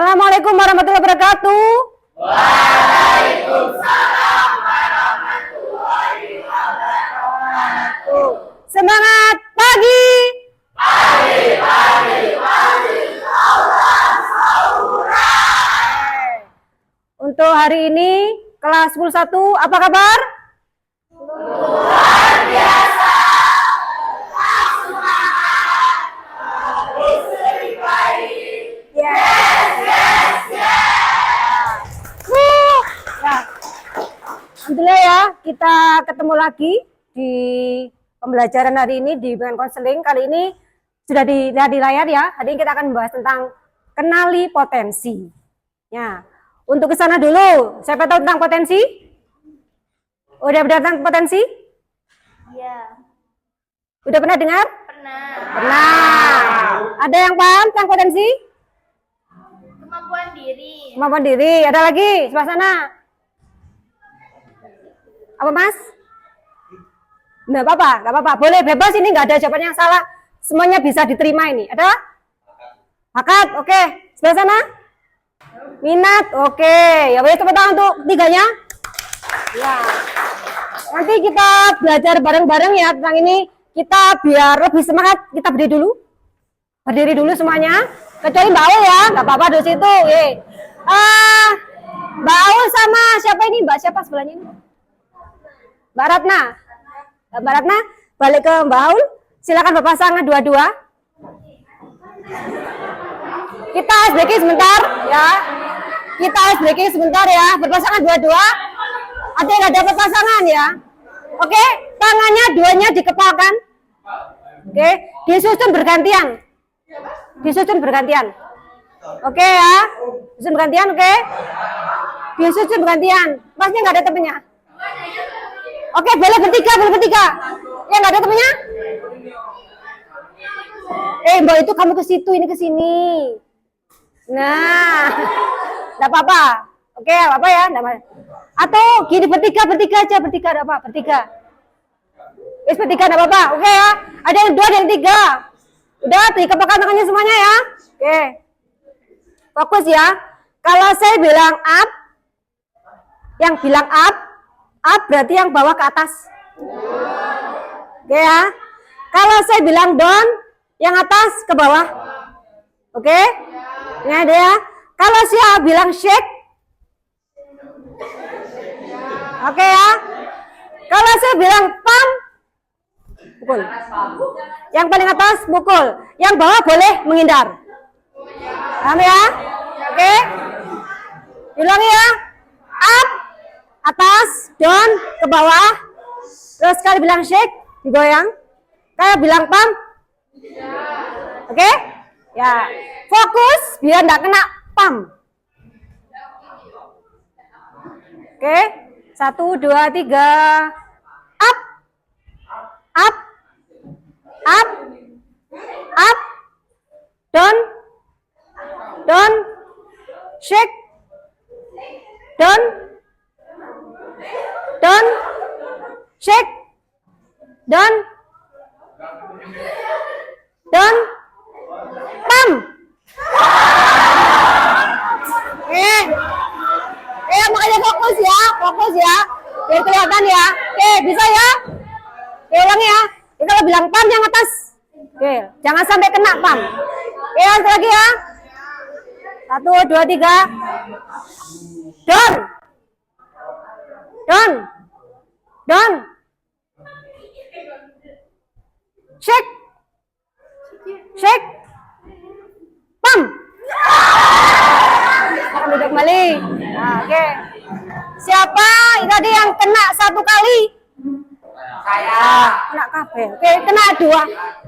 Assalamualaikum warahmatullahi wabarakatuh. Waalaikumsalam warahmatullahi wabarakatuh. Semangat pagi. Pagi, pagi, pagi. Allah sauran. Untuk hari ini kelas 11 apa kabar? Luar biasa. Semangat. Istri baik. Yes, yes, yes. Ya. Alhamdulillah ya, kita ketemu lagi di pembelajaran hari ini di bimbingan konseling. Kali ini sudah dilihat di layar ya. Hari ini kita akan membahas tentang kenali potensi. Ya, untuk ke sana dulu. Siapa tahu tentang potensi? Udah pernah tentang potensi? Iya. Udah pernah dengar? Pernah. Pernah. Ada yang paham tentang potensi? Kemampuan diri. Kemampuan diri. Ada lagi sebelah sana. Apa Mas? Nggak apa-apa, nggak apa-apa. Boleh bebas, ini nggak ada jawaban yang salah. Semuanya bisa diterima ini. Ada? Bakat, oke. Sebelah sana? Minat, oke. Ya boleh tepuk tangan untuk tiganya. Ya. Nanti kita belajar bareng-bareng ya tentang ini. Kita biar lebih semangat, kita berdiri dulu. Berdiri dulu semuanya. Kecuali Mbak Aul ya, nggak apa-apa di situ. Mbak Aul sama siapa ini? Mbak siapa sebelahnya ini? Mbak Ratna. Mbak Ratna, balik ke Mbak Aul. Silakan berpasangan dua-dua. Kita breaking sebentar ya. Kita breaking sebentar ya. Berpasangan dua-dua. Ada yang nggak dapat pasangan ya? Oke, tangannya duanya dikepalkan. Oke, disusun bergantian. Disusun bergantian. Oke ya. Disusun bergantian, oke? Disusun bergantian. Masnya nggak ada temennya? Oke, boleh bertiga, boleh bertiga. Yang nggak ada temennya? Mbak itu kamu ke situ, ini ke sini. Nah, nggak apa-apa. Oke, apa ya? Nggak apa. Atau gini bertiga aja, bertiga ada apa? Bertiga. Bertiga nggak apa-apa. Oke ya. Ada yang dua, ada yang tiga. Udah, dikepalkan tangannya semuanya ya. Oke. Fokus ya. Kalau saya bilang up, yang bilang up berarti yang bawah ke atas. Oke ya. Kalau saya bilang down, yang atas ke bawah. Oke? Ini ada ya. Kalau saya bilang shake, oke ya. Kalau saya bilang pump, pukul. Yang paling atas pukul. Yang bawah boleh menghindar. Paham ya? Oke? Ulangi ya. Up, atas, down, ke bawah. Terus sekali bilang shake, digoyang. Kayak bilang pump. Oke? Ya. Fokus biar enggak kena pump. Oke? 1, 2, 3. Up. Up. Up. Up. Down. Down. Shake. Down. Down. Shake. Down. Down. Pump. Makanya fokus ya. Biar kelihatan ya. Oke, bisa ya? Oke, ulangi ya. Ini kalau bilang pump yang atas. Oke, jangan sampai kena pump. Oke, lanjut lagi ya. 1, 2, 3. Down. Down. Down. Shake. Shake. Pump. Akan duduk kembali. Nah, oke. Siapa tadi yang kena 1 kali? Saya. Kena kabel. Oke, kena 2.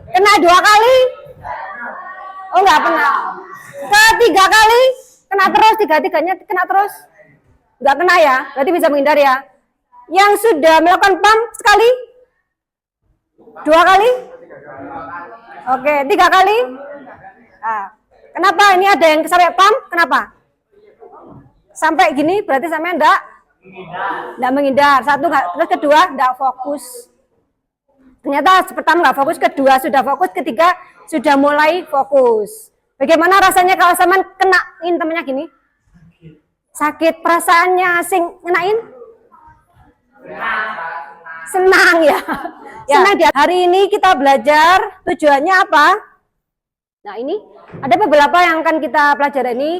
Kena 2 kali? Oh, enggak pernah. Ketiga kali? Kena terus, tiga-tiganya kena terus? Enggak kena ya? Berarti bisa menghindar ya? Yang sudah melakukan pump sekali? 2 kali? Oke, 3 kali? Nah, kenapa ini ada yang sampai pump? Kenapa? Sampai gini berarti sampai enggak menghindar. 1, terus kedua enggak fokus. Ternyata pertama nggak fokus, kedua sudah fokus, ketiga sudah mulai fokus. Bagaimana rasanya kalau Saman kenain temennya gini? Sakit perasaannya sing ngenain? Senang ya. Senang dia. Hari ini kita belajar tujuannya apa? Nah ini ada beberapa yang akan kita pelajari ini.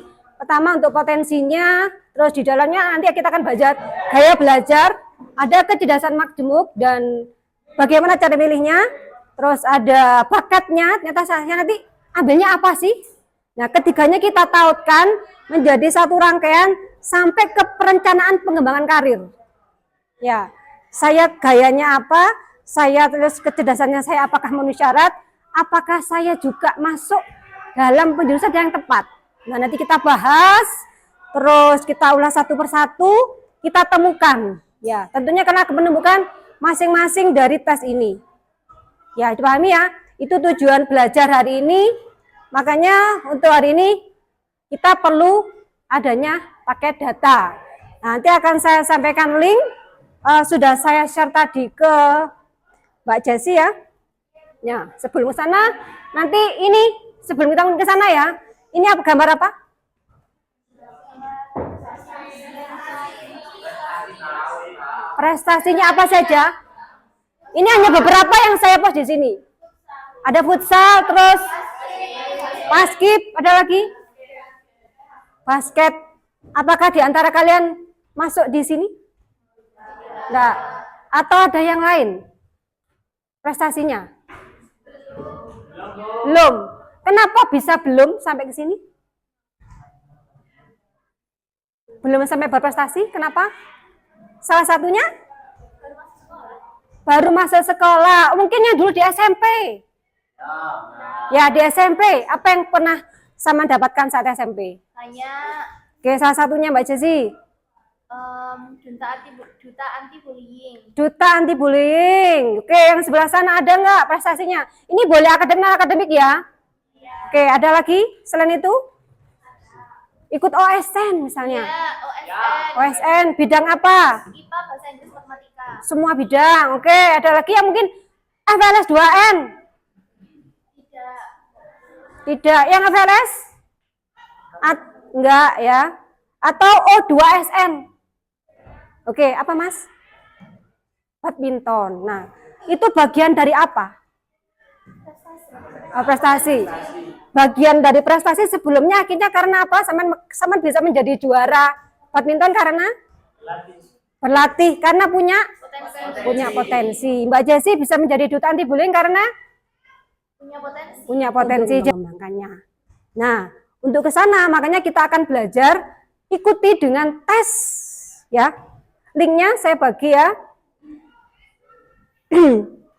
Pertama untuk potensinya, terus di dalamnya nanti kita akan belajar gaya belajar, ada kecerdasan majemuk dan bagaimana cara milihnya, terus ada bakatnya, ternyata saya nanti ambilnya apa sih? Nah ketiganya kita tautkan menjadi satu rangkaian sampai ke perencanaan pengembangan karir. Ya, saya gayanya apa? Saya terus kecerdasannya saya apakah memenuhi syarat? Apakah saya juga masuk dalam penjurusan yang tepat? Nah, nanti kita bahas, terus kita ulas satu persatu, kita temukan. Ya, tentunya karena menemukan masing-masing dari tes ini. Ya, dipahami ya? Itu tujuan belajar hari ini. Makanya untuk hari ini kita perlu adanya paket data. Nanti akan saya sampaikan link. Sudah saya share tadi ke Mbak Jessi ya. Ya, sebelum ke sana, nanti ini sebelum kita ke sana ya, ini apa gambar apa? Prestasinya apa saja? Ini hanya beberapa yang saya post di sini. Ada futsal, terus paskib, ada lagi basket. Apakah di antara kalian masuk di sini? Enggak. Atau ada yang lain? Prestasinya? Belum. Kenapa bisa belum sampai ke sini? Belum sampai berprestasi, kenapa? Salah satunya? Baru masuk sekolah. Mungkin yang dulu di SMP. Ya, di SMP. Apa yang pernah sama dapatkan saat SMP? Hanya Oke, salah satunya Mbak Jessi. duta anti bullying. Duta anti bullying. Oke, yang sebelah sana ada nggak prestasinya? Ini boleh akademik ya? Oke, ada lagi selain itu? Ikut OSN misalnya. Ya, OSN. OSN bidang apa? IPA, bahasa Inggris, matematika. Semua bidang. Oke, ada lagi yang mungkin FLS 2N? Tidak. Tidak. Yang FLS? Enggak ya. Atau O2SN? Oke, apa Mas? Badminton. Nah, itu bagian dari apa? Prestasi. Bagian dari prestasi sebelumnya akhirnya karena apa? Saman bisa menjadi juara badminton karena berlatih, karena punya potensi. Mbak Jessi bisa menjadi duta anti bullying karena punya potensi mengembangkannya. Nah, untuk ke sana makanya kita akan belajar, ikuti dengan tes ya. Linknya saya bagi ya.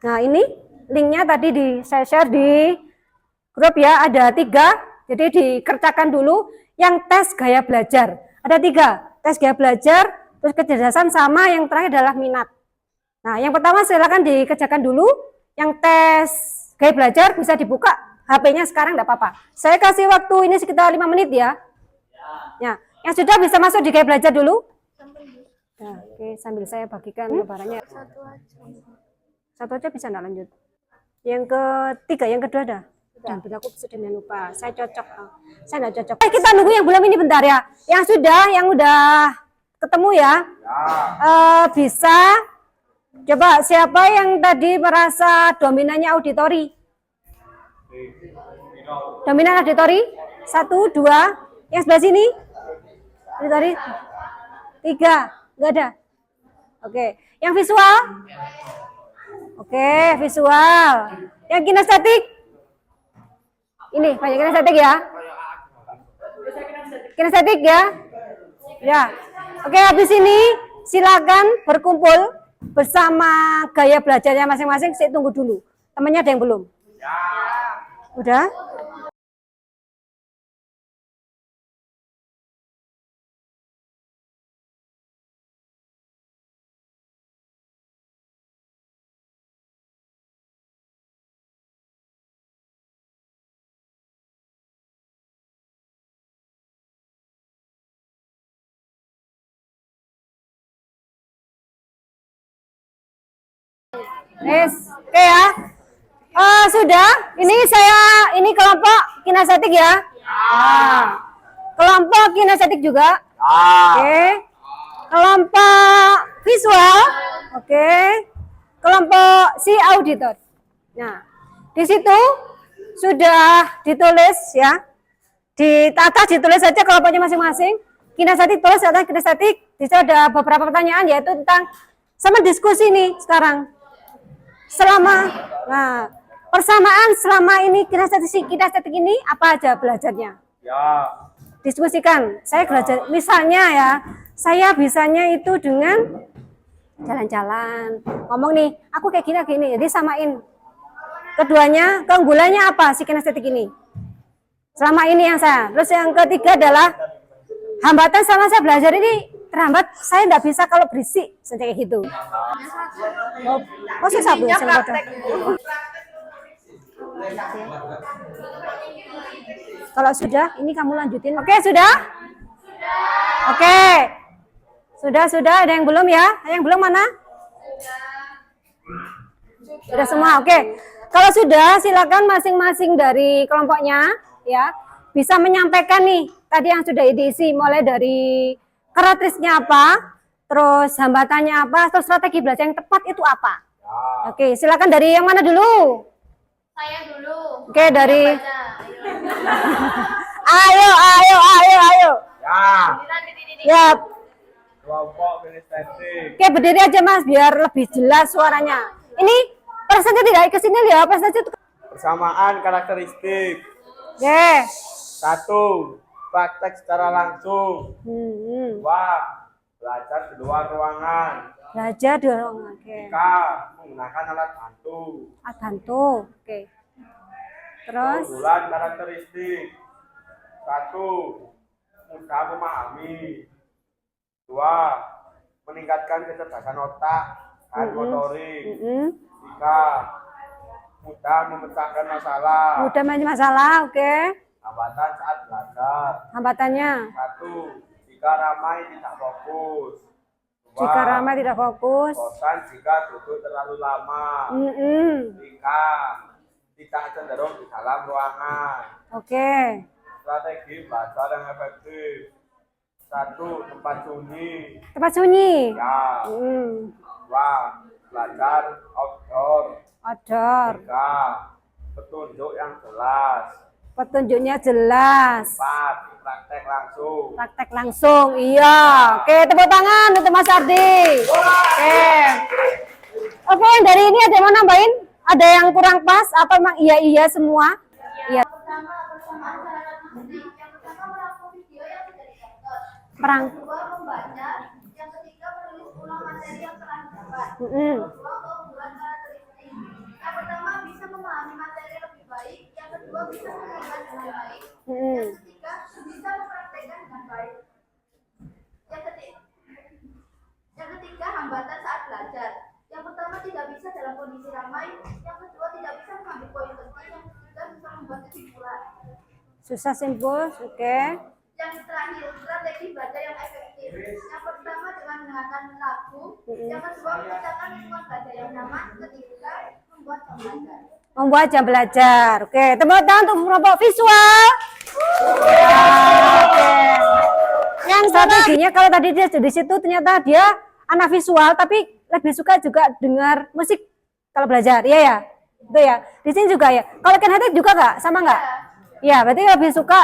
Nah, ini linknya tadi saya share di grup ya, ada 3, jadi dikerjakan dulu yang tes gaya belajar. Ada 3, tes gaya belajar, terus kecerdasan, sama yang terakhir adalah minat. Nah, yang pertama silakan dikerjakan dulu, yang tes gaya belajar bisa dibuka HP-nya sekarang, enggak apa-apa. Saya kasih waktu ini sekitar 5 menit ya. Ya, yang sudah bisa masuk di gaya belajar dulu. Nah, oke, sambil saya bagikan gambarannya. Satu aja bisa enggak lanjut? Yang ketiga, yang kedua ada? Dan aku sudah lupa, saya cocok, saya nggak cocok. Kita nunggu yang belum ini bentar ya. Yang udah ketemu ya. Bisa coba siapa yang tadi merasa dominannya auditori? Dominan auditori? 1, 2, yang sebelah sini? Auditori? 3, nggak ada. Oke, yang visual? Oke, visual. Yang kinestetik? Ini banyak kinestetik ya. Kinestetik ya. Ya. Oke, habis ini silakan berkumpul bersama gaya belajarnya masing-masing. Saya tunggu dulu. Temannya ada yang belum? Udah? Oke ya. Sudah. Ini kelompok kinestetik ya. Kelompok kinestetik juga. Oke. Kelompok visual. Oke. Kelompok si auditor. Nah, di situ sudah ditulis ya. Di atas ditulis saja kelompoknya masing-masing. Kinestetik tulis atas kinestetik. Di situ ada beberapa pertanyaan yaitu tentang sama diskusi nih sekarang. Persamaan selama ini kinestetik ini apa aja belajarnya? Ya. Diskusikan. Saya belajar misalnya ya, saya bisanya itu dengan jalan-jalan. Ngomong nih, aku kayak gini, jadi samain. Keduanya, keunggulannya apa si kinestetik ini? Selama ini yang saya. Terus yang ketiga adalah hambatan selama saya belajar ini terhambat, saya nggak bisa kalau berisik, kayak gitu. Oh, saya satu. Kalau sudah, ini kamu lanjutin. Oke, sudah? Oke. Sudah. Ada yang belum ya? Ada yang belum mana? Sudah semua. Oke. Kalau sudah, silakan masing-masing dari kelompoknya ya bisa menyampaikan nih tadi yang sudah diisi, mulai dari karakteristiknya apa, terus hambatannya apa, terus strategi belajar yang tepat itu apa. Oke, silakan dari yang mana dulu? Saya dulu. Oke, dari Baca. ayo. Ya. Ya, Kelompok kinestetik. oke berdiri aja Mas biar lebih jelas suaranya. Ini presentasi tidak ke sini ya, presentasi itu. Persamaan karakteristik. Oke. 1. Praktek secara langsung. 2. Hmm. Belajar di luar ruangan. Belajar dong. Oke. 3. Menggunakan alat bantu. Bantu. Oke. Terus Keunggulan karakteristik. 1. Mudah memahami. 2. Meningkatkan kecerdasan otak dan motorik. 3. Mudah memecahkan masalah. mudah banyak masalah, oke. Hambatan saat belajar. Hambatannya 1. Jika ramai tidak fokus. 2. jika ramai tidak fokus. Bosan jika duduk terlalu lama. 3. Tidak cenderung di dalam ruangan. Oke. Strategi belajar yang efektif. 1. Tempat sunyi. Tempat sunyi. Ya. 2. Belajar outdoor. Outdoor. 3. Petunjuk yang jelas. Petunjuknya jelas. 4. Praktek langsung. Praktek langsung. Iya. Oke, tepuk tangan untuk Mas Ardi. Oke, dari ini ada yang mau nambahin? Ada yang kurang pas? Apa memang iya semua? Iya. Pertama, persamaan karakteristik. Yang pertama, merangkum video yang tidak ditonton. Perang. Yang kedua, membaca. Yang ketiga, menulis ulang materi yang telah didapat. Mm-mm. Yang kedua, keunggulan karakteristik. Yang pertama, bisa memahami materi lebih baik. Yang kedua, bisa mengingat dengan baik. Yang ketiga, bisa mempraktekkan dengan baik. Yang ketiga, hambatan saat belajar. Yang pertama, tidak bisa dalam kondisi ramai. Yang kedua, tidak bisa mengambil poin penting. Yang ketiga, bisa membuat kesimpulan. Susah simpul, oke. Yang terakhir, strategi belajar yang efektif. Yang pertama, dengan mendengarkan lagu. Yang kedua, menciptakan lingkungan belajar yang nyaman. Ketiga, membuat jam belajar. Membuat jam belajar. Oke, tepuk tangan untuk kelompok visual. Ya, oke. Yang strateginya kalau tadi dia di situ ternyata dia anak visual tapi lebih suka juga dengar musik kalau belajar. Iya ya? Itu ya. Di sini juga ya. Kalau kinetik juga nggak? Sama nggak? Iya, berarti lebih suka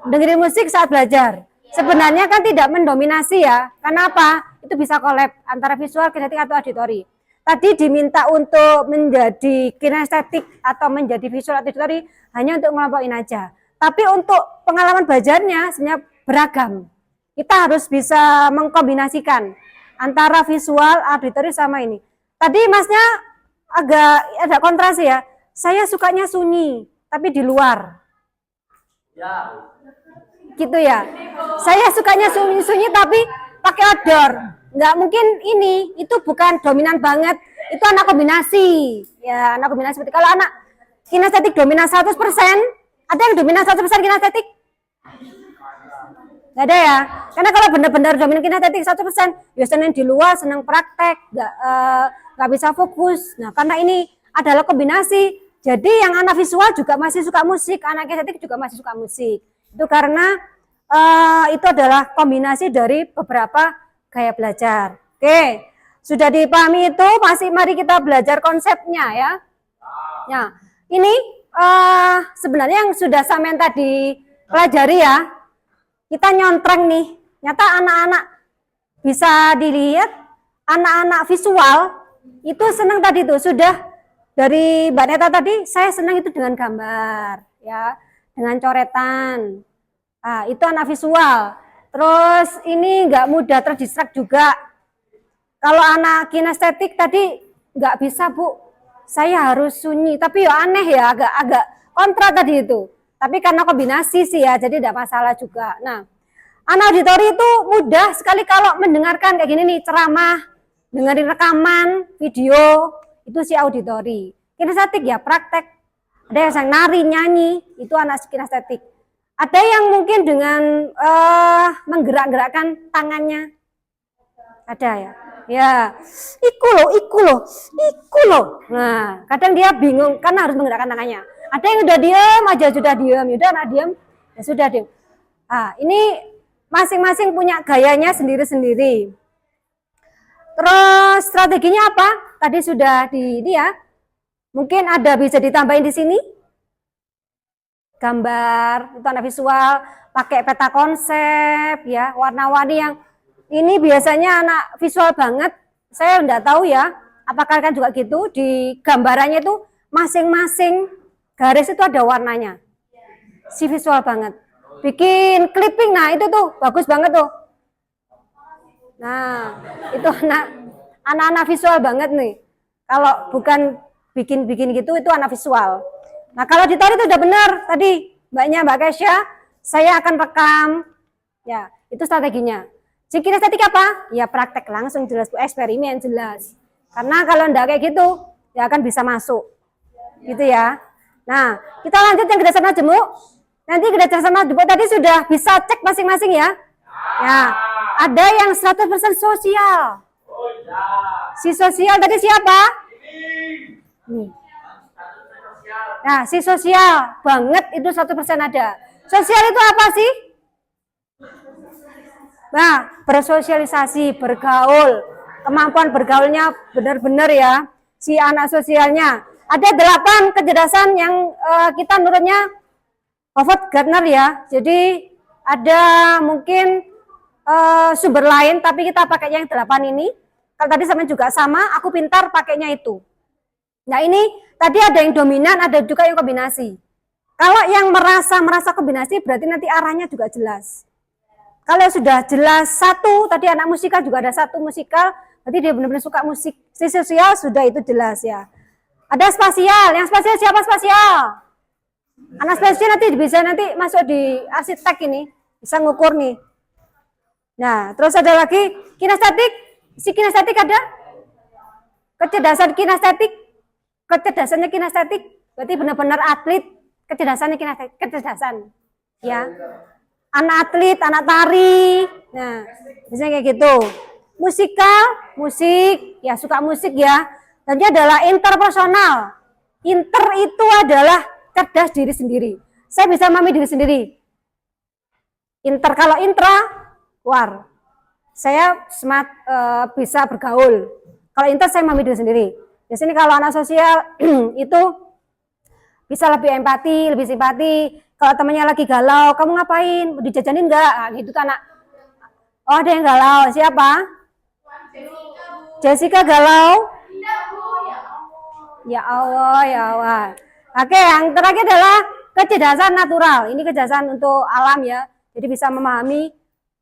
dengerin musik saat belajar. Sebenarnya kan tidak mendominasi ya. Karena apa? Itu bisa collab antara visual, kinetik atau auditori. Tadi diminta untuk menjadi kinestetik atau menjadi visual atau auditori hanya untuk ngelompokin aja. Tapi untuk pengalaman belajarnya sebenarnya beragam. Kita harus bisa mengkombinasikan antara visual, auditori sama ini. Tadi Masnya agak ada kontras ya. Saya sukanya sunyi, tapi di luar. Ya. Gitu ya. Saya sukanya sunyi-sunyi tapi pakai outdoor. Nggak mungkin ini, itu bukan dominan banget. Itu anak kombinasi. Ya, anak kombinasi. Seperti kalau anak kinestetik dominan 100%, ada yang dominan 100% kinestetik? Nggak ada ya. Karena kalau benar-benar dominan kinestetik 100%, ya senang di luar, senang praktek, nggak bisa fokus. Nah, karena ini adalah kombinasi, Jadi yang anak visual juga masih suka musik, anak estetik juga masih suka musik. Itu karena itu adalah kombinasi dari beberapa gaya belajar. Oke, sudah dipahami itu, masih mari kita belajar konsepnya ya. Nah, ini sebenarnya yang sudah sampean tadi pelajari ya, kita nyontreng nih. Nyata anak-anak bisa dilihat, anak-anak visual itu senang tadi tuh, sudah dari Mbak Neta tadi, saya senang itu dengan gambar, ya, dengan coretan. Nah, itu anak visual. Terus ini nggak mudah terdistrak juga. Kalau anak kinestetik tadi nggak bisa Bu, saya harus sunyi. Tapi ya aneh ya, agak kontra tadi itu. Tapi karena kombinasi sih ya, jadi tidak masalah juga. Nah, anak auditori itu mudah sekali kalau mendengarkan kayak gini nih, ceramah, dengerin rekaman, video, itu si auditori. Kinestetik ya praktek. Ada yang nari, nyanyi, itu anak kinestetik. Ada yang mungkin dengan menggerak-gerakkan tangannya. Ada ya. Ya, iku loh. Nah, kadang dia bingung karena harus menggerakkan tangannya. Ada yang udah diam aja, sudah diam. Yaudah anak diam, ya sudah diam. Nah, ini masing-masing punya gayanya sendiri-sendiri. Terus strateginya apa? Tadi sudah di ini ya. Mungkin ada bisa ditambahin di sini. Gambar, itu anak visual, pakai peta konsep ya, warna-warni yang ini biasanya anak visual banget. Saya enggak tahu ya, apakah kan juga gitu di gambarannya itu masing-masing garis itu ada warnanya. Si visual banget. Bikin clipping, nah itu tuh bagus banget tuh. Nah, itu anak-anak visual banget nih. Kalau bukan bikin gitu, itu anak visual. Nah, kalau di Tori itu udah benar. Tadi Mbak Kesha, saya akan rekam. Ya, itu strateginya. Si kinestetik apa? Ya praktek langsung jelas, eksperimen jelas. Karena kalau enggak kayak gitu, ya akan bisa masuk. Gitu ya. Nah, kita lanjut yang kedasan majemuk. Nanti kedasan majemuk tadi sudah bisa cek masing-masing ya. Ya, ada yang 100% sosial. Si sosial tadi siapa? Nah, si sosial banget itu 100% ada. Sosial itu apa sih? Nah, bersosialisasi, bergaul. Kemampuan bergaulnya benar-benar ya. Si anak sosialnya. Ada 8 kecerdasan yang kita menurutnya Howard Gardner ya. Jadi ada mungkin sumber lain, tapi kita pakai yang 8 ini. Kalau tadi sama juga sama, aku pintar pakainya itu. Nah ini tadi ada yang dominan, ada juga yang kombinasi. Kalau yang merasa kombinasi berarti nanti arahnya juga jelas. Kalau sudah jelas satu, tadi anak musikal juga ada satu musikal, berarti dia benar-benar suka musik. Si sosial sudah itu jelas ya. Ada spasial, yang spasial siapa spasial? Anak spasial nanti bisa masuk di arsitek ini, bisa ngukur nih. Nah terus ada lagi kinestetik, si kinestetik ada? Kecerdasan kinestetik. Kecerdasannya kinestetik, berarti benar-benar atlet, kecerdasannya kinestetik, kecerdasan, ya. Anak atlet, anak tari, nah, biasanya kayak gitu. Musikal, musik, ya suka musik ya. Dan dia adalah interpersonal. Inter itu adalah cerdas diri sendiri. Saya bisa memahami diri sendiri. Inter, kalau intra, war. Saya smart, bisa bergaul. Kalau inter, saya memahami diri sendiri. Di sini kalau anak sosial itu bisa lebih empati, lebih simpati. Kalau temannya lagi galau, kamu ngapain? Dijajanin enggak? Nah, gitu kan anak. Oh, ada yang galau. Siapa? Jessica galau? Ya Allah, ya Allah. Oke, yang terakhir adalah kecerdasan natural. Ini kecerdasan untuk alam ya. Jadi bisa memahami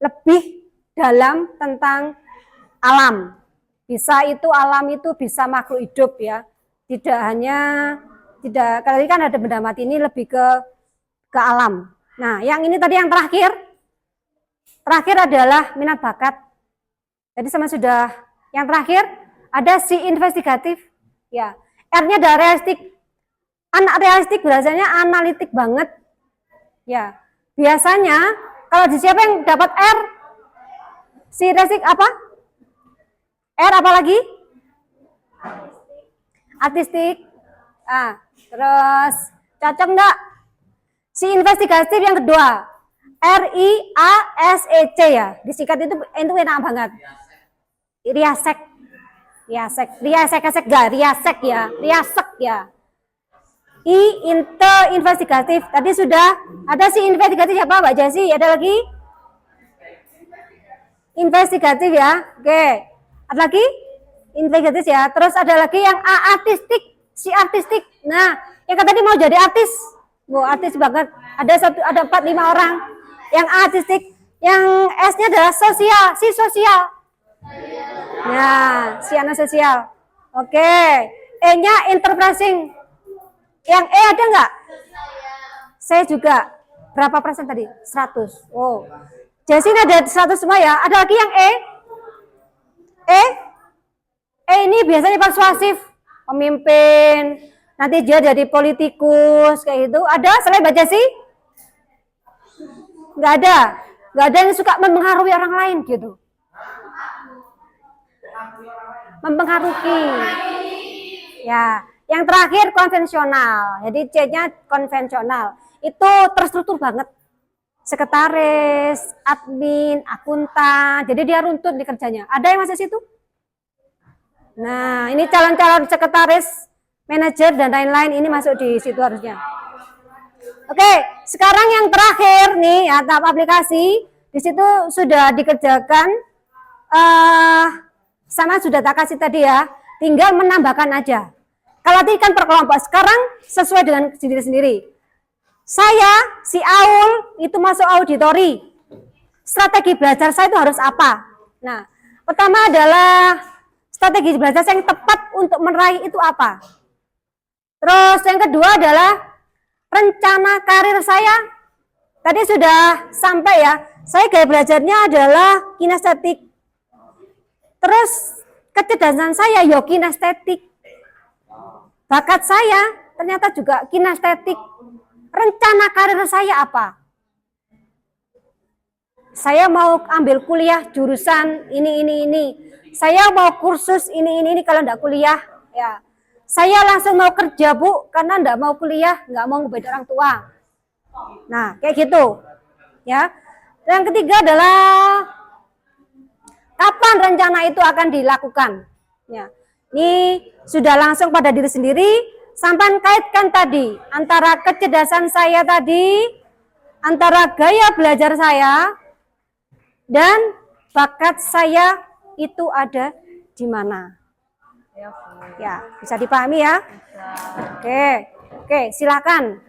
lebih dalam tentang alam. Bisa itu alam itu bisa makhluk hidup ya. Tidak hanya kalau kan ada benda mati, ini lebih ke alam. Nah, yang ini tadi yang terakhir adalah minat bakat. Jadi sama sudah yang terakhir ada si investigatif ya. R-nya ada realistik. Anak realistik biasanya analitik banget. Ya. Biasanya kalau di siapa yang dapat R? Si realistik apa? R apa lagi? Artistik. Terus cocok enggak? Si investigatif yang kedua, RIASEC ya. Disingkat itu enak banget. Riasek ya. I investigatif. Tadi sudah ada si investigatif siapa Mbak Jasi? Ada lagi? Investigatif ya. Oke. Ada lagi? Investigatif ya. Terus ada lagi yang A artistik, si artistik. Nah, yang tadi mau jadi artis. Artis banget. Ada 4-5 orang. Yang A artistik, yang S-nya adalah sosial, si sosial. Nah, si anak sosial. Oke. E-nya enterprising. Yang E ada nggak? Saya juga. Berapa persen tadi? 100. Oh. Jadi ini ada 100 semua ya. Ada lagi yang E? E ini biasanya persuasif. Pemimpin. Nanti dia jadi politikus. Kayak gitu. Ada selain Mbak Jasi? Nggak ada. Nggak ada yang suka mempengaruhi orang lain gitu. Mempengaruhi. Ya. Yang terakhir konvensional. Jadi C-nya konvensional. Itu terstruktur banget. Sekretaris, admin, akuntan. Jadi dia runtut di kerjanya. Ada yang masuk situ? Nah, ini calon-calon sekretaris, manajer dan lain-lain ini masuk di situ harusnya. Oke, sekarang yang terakhir nih ya, tahap aplikasi. Di situ sudah dikerjakan sama sudah tak kasih tadi ya. Tinggal menambahkan aja. Kalau tadi kan per kelompok, sekarang sesuai dengan sendiri-sendiri. Saya, si Aul, itu masuk auditori. Strategi belajar saya itu harus apa? Nah, pertama adalah strategi belajar yang tepat untuk meraih itu apa? Terus yang kedua adalah rencana karir saya. Tadi sudah sampai ya, saya gaya belajarnya adalah kinestetik. Terus kecerdasan saya ya kinestetik. Bakat saya ternyata juga kinestetik. Rencana karir saya apa? Saya mau ambil kuliah jurusan ini. Saya mau kursus ini kalau enggak kuliah ya. Saya langsung mau kerja Bu karena enggak mau kuliah, enggak mau ngebeda orang tua. Nah, kayak gitu. Ya. Yang ketiga adalah kapan rencana itu akan dilakukan? Ya. Ini sudah langsung pada diri sendiri, sampai kaitkan tadi antara kecerdasan saya tadi, antara gaya belajar saya, dan bakat saya itu ada di mana. Ya, bisa dipahami ya? Oke, silakan.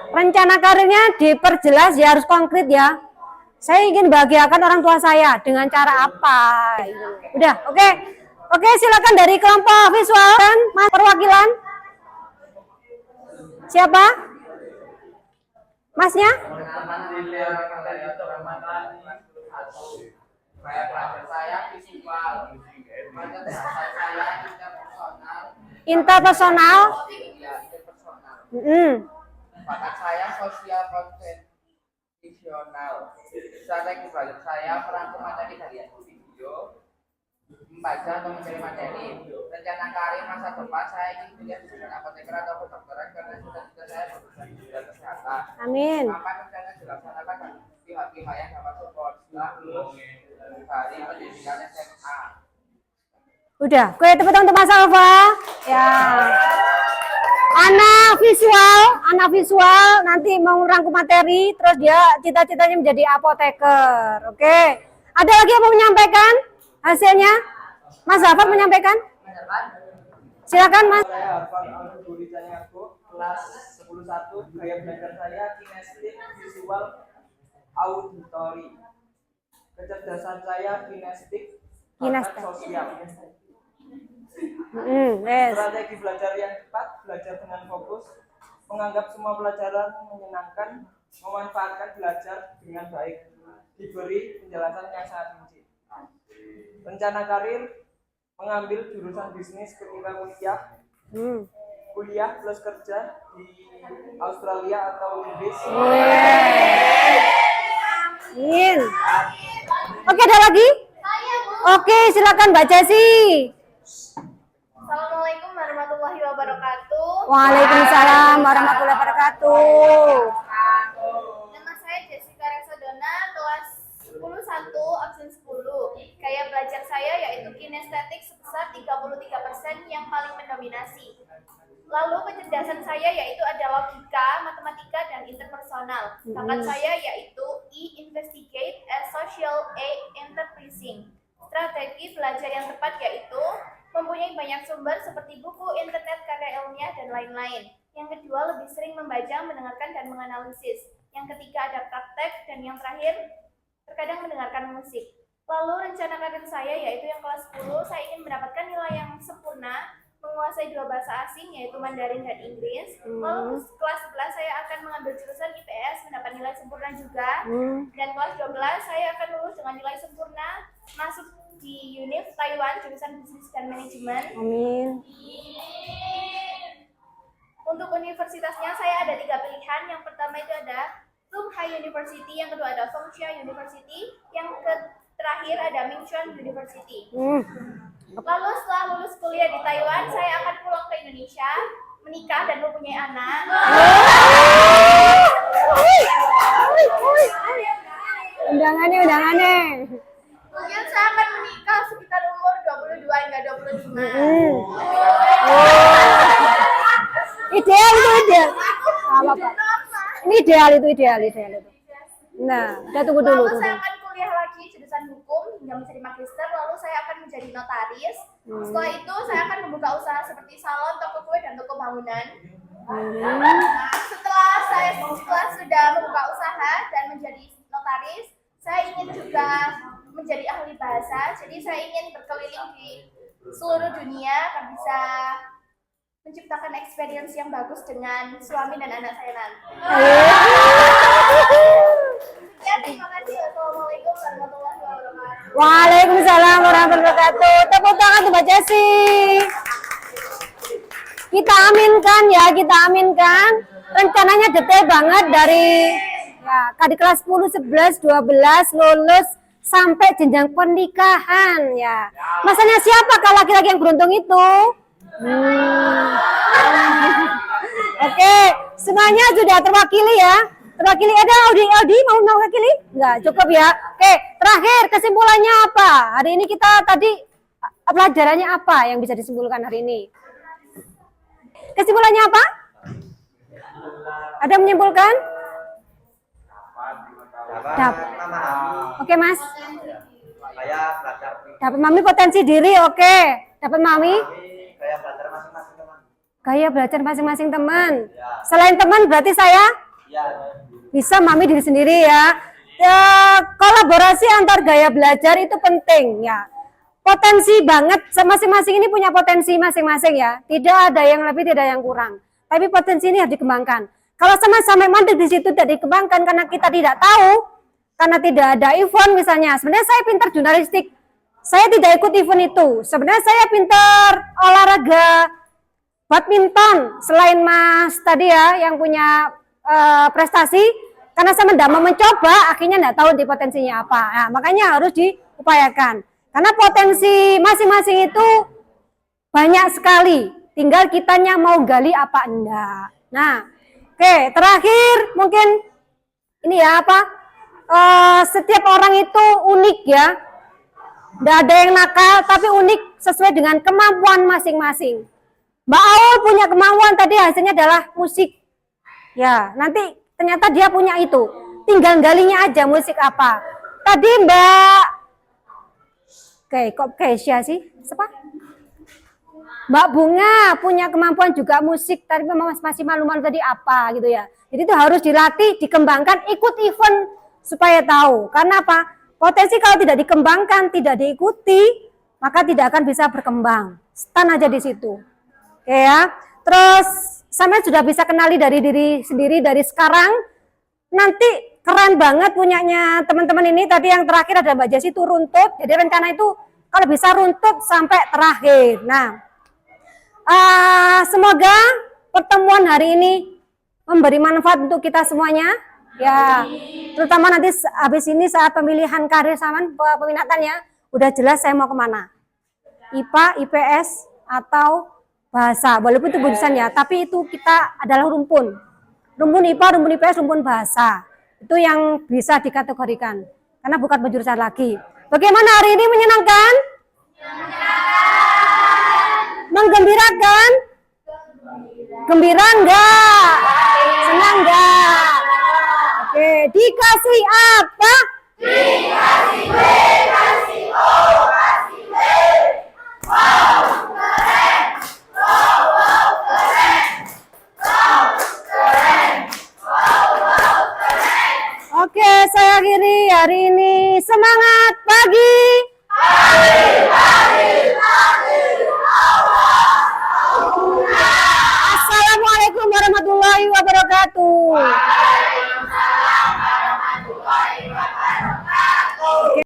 Rencana karirnya diperjelas ya, harus konkret ya. Saya ingin bahagiakan orang tua saya dengan cara apa? Udah, oke. Oke, silakan dari kelompok visual dan perwakilan. Siapa? Masnya? Interpersonal. Bakat saya sosial konvensional. Strategi belajar saya merangkum materi dari video, membaca atau mencari materi. Rencana karir masa depan saya ingin kuliah di jurusan apoteker atau kedokteran karena cita-cita saya berusaha di bidang kesehatan. Amin. Apa rencana dilaksanakan pihak-pihak yang dapat support dari pendidikan SMA. Udah, oke, tepuk tangan untuk Mas Alfa. Ya. Anak visual nanti mau merangkum materi, terus dia cita-citanya menjadi apoteker. Oke. Ada lagi yang mau menyampaikan hasilnya? Mas Alfa menyampaikan? Silakan Mas. Saya Arfan Al-Guri Caniago, kelas 10-1, gaya belajar saya kinestetik, visual, auditori. Kecerdasan saya kinestetik, bakat sosial. Yes. Strategi belajar yang tepat, belajar dengan fokus, menganggap semua pelajaran menyenangkan, memanfaatkan belajar dengan baik, diberi penjelasan yang sangat rinci. Rencana karir, mengambil jurusan bisnis ketika kuliah plus kerja di Australia atau Inggris. Amin. Oke, ada lagi? Oke, silakan Mbak Jesi. Assalamualaikum warahmatullahi wabarakatuh. Waalaikumsalam warahmatullahi wabarakatuh. Nama saya Jessica Reksadona, kelas 10-1, absen 10. Gaya belajar saya yaitu kinestetik sebesar 33% yang paling mendominasi. Lalu kecerdasan saya yaitu ada logika, matematika, dan interpersonal. Bakat saya yaitu E. Investigate, S. Social, A. Interpreting. Strategi belajar yang tepat yaitu mempunyai banyak sumber seperti buku, internet, karya ilmiah, dan lain-lain. Yang kedua, lebih sering membaca, mendengarkan, dan menganalisis. Yang ketiga, ada praktek. Dan yang terakhir, terkadang mendengarkan musik. Lalu rencana karir saya yaitu yang kelas 10, saya ingin mendapatkan nilai yang sempurna, menguasai 2 bahasa asing yaitu Mandarin dan Inggris. Lalu kelas 11 saya akan mengambil jurusan IPS, mendapat nilai sempurna juga. Dan kelas 12 saya akan lulus dengan nilai sempurna, masuk di UNIF Taiwan jurusan bisnis dan manajemen. Amin. Untuk universitasnya saya ada 3 pilihan. Yang pertama itu ada Zhonghai University, yang kedua ada Fengshan University, yang terakhir ada Mingchuan University. Lalu setelah lulus kuliah di Taiwan, saya akan pulang ke Indonesia, menikah dan mempunyai anak. Undangannya. Mungkin saya akan menikah sekitar umur 22 hingga 25. Ideal itu ideal. Apa? Ini ideal itu. Nah, udah tunggu dulu. Lalu saya akan kuliah lagi jurusan hukum hingga menjadi magister, lalu saya akan menjadi notaris. Setelah itu saya akan membuka usaha seperti salon, toko kue, dan toko bangunan. Setelah sudah membuka usaha dan menjadi notaris, saya ingin juga menjadi ahli bahasa. Jadi saya ingin berkeliling di seluruh dunia agar bisa menciptakan experience yang bagus dengan suami dan anak saya nanti. Ya, terima kasih. Assalamualaikum warahmatullahi wabarakatuh. Waalaikumsalam warahmatullahi wabarakatuh. Tepuk tangan tuh Mbak Jesi. Kita aminkan. Rencananya detail banget dari di kelas 10, 11, 12 lulus sampai jenjang pernikahan ya. Masanya siapakah laki-laki yang beruntung itu? Oke, semuanya sudah terwakili ya. Terwakili ada Audi mau mewakili? Enggak, cukup ya. Oke, terakhir kesimpulannya apa? Hari ini kita tadi pelajarannya apa yang bisa disimpulkan hari ini? Kesimpulannya apa? Ada menyimpulkan? Oke, Mas. Saya belajar Dapat mami potensi diri, oke. Dapat mami kayak belajar masing-masing teman. gaya belajar masing-masing teman. Selain teman berarti saya Ya. bisa mami diri sendiri ya. Kolaborasi antar gaya belajar itu penting ya. Potensi banget, masing-masing ini punya potensi masing-masing ya. Tidak ada yang lebih, tidak yang kurang. Tapi potensi ini harus dikembangkan. Kalau sama-sama mandek di situ tidak dikembangkan karena kita tidak tahu, karena tidak ada event misalnya. Sebenarnya saya pintar jurnalistik, saya tidak ikut event itu. Sebenarnya saya pintar olahraga badminton. Selain Mas tadi ya yang punya prestasi, karena saya tidak mau mencoba, akhirnya tidak tahu di potensinya apa. Nah, makanya harus diupayakan. Karena potensi masing-masing itu banyak sekali. Tinggal kitanya mau gali apa enggak. Nah, oke, terakhir mungkin ini ya apa? Setiap orang itu unik ya. Tidak ada yang nakal, tapi unik sesuai dengan kemampuan masing-masing. Mbak Aul punya kemampuan tadi hasilnya adalah musik. Ya, nanti ternyata dia punya itu. Tinggal galinya aja musik apa. Tadi kok Keisha sih? Siapa? Mbak Bunga punya kemampuan juga musik, tapi masih malu-malu tadi apa gitu ya. Jadi itu harus dilatih, dikembangkan, ikut event supaya tahu. Karena apa? Potensi kalau tidak dikembangkan, tidak diikuti, maka tidak akan bisa berkembang. Stand aja di situ. Oke ya. Terus sampai sudah bisa kenali dari diri sendiri dari sekarang. Nanti keren banget punyanya teman-teman ini. Tadi yang terakhir ada Mbak Jesi itu runtut. Jadi rencana itu kalau bisa runtut sampai terakhir. Nah, semoga pertemuan hari ini memberi manfaat untuk kita semuanya. Ya, terutama nanti habis ini saat pemilihan karir sama peminatannya. udah jelas saya mau kemana. IPA, IPS, atau bahasa. Walaupun itu jurusan ya, tapi itu kita adalah rumpun. Rumpun IPA, rumpun IPS, rumpun bahasa. Itu yang bisa dikategorikan. Karena bukan penjurusan lagi. Bagaimana hari ini, menyenangkan? Menggembirakan? Gembira enggak? Senang enggak? Oke, dikasih apa? Dikasih B, kasih O, kasih B. Wow, keren. Wow, wow, keren. Wow, keren. Wow, wow, keren. Oke, saya akhiri hari ini. Semangat!